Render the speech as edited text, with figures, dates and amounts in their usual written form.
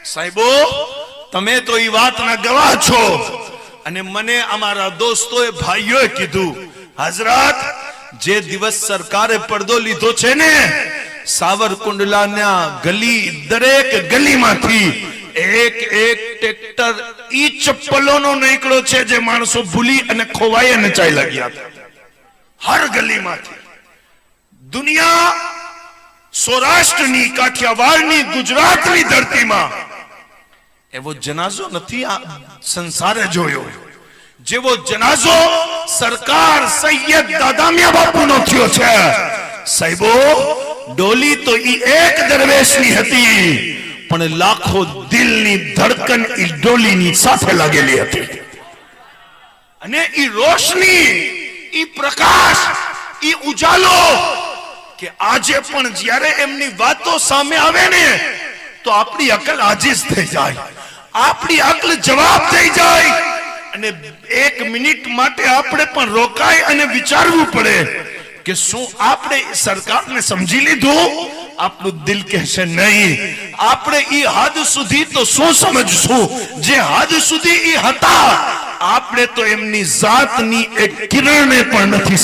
સાહેબો તમે તો એ વાતના ગવાહ છો અને મને અમારા દોસ્તોએ ભાઈઓએ કીધું હઝરત જે દિવસ સરકારે પડદો લીધો છે ને સાવરકુંડલાના ગલી દરેક ગલીમાંથી એક એક ટ્રેક્ટર ઈ ચપ્પલોનો નીકળ્યો છે જે માણસો ભૂલી અને ખોવાઈ અને ચાલ્યા ગયા હતા હર ગલીમાંથી દુનિયા સૌરાષ્ટ્રની કાઠિયાવાડની ગુજરાતની ધરતીમાં એવો જનાઝો નથી આ સંસારે જોયો જેવો જનાઝો સરકાર સૈયદ દાદામિયા બાપુનો થયો છે સાહેબો ડોલી તો ઈ એક દરવેશની હતી પણ લાખો દિલની ધડકન ઈ ડોલીની સાથે લાગેલી હતી અને ઈ રોશની ઈ પ્રકાશ ઈ ઉજાલો કે આજે પણ જ્યારે એમની વાતો સામે આવે ને તો આપણી અકલ આજીઝ થઈ જાય આપણી અકલ જવાબ થઈ જાય અને એક મિનિટ માટે આપણે પણ રોકાય અને વિચારવું પડે કે શું આપણે સરકારને સમજી લીધું આપણું દિલ કહેશે નહીં આપણે ઈ હદ સુધી તો શું સમજશું જે હદ સુધી ઈ હતા આપણે તો એમની જાતની એક કિરણને પણ નથી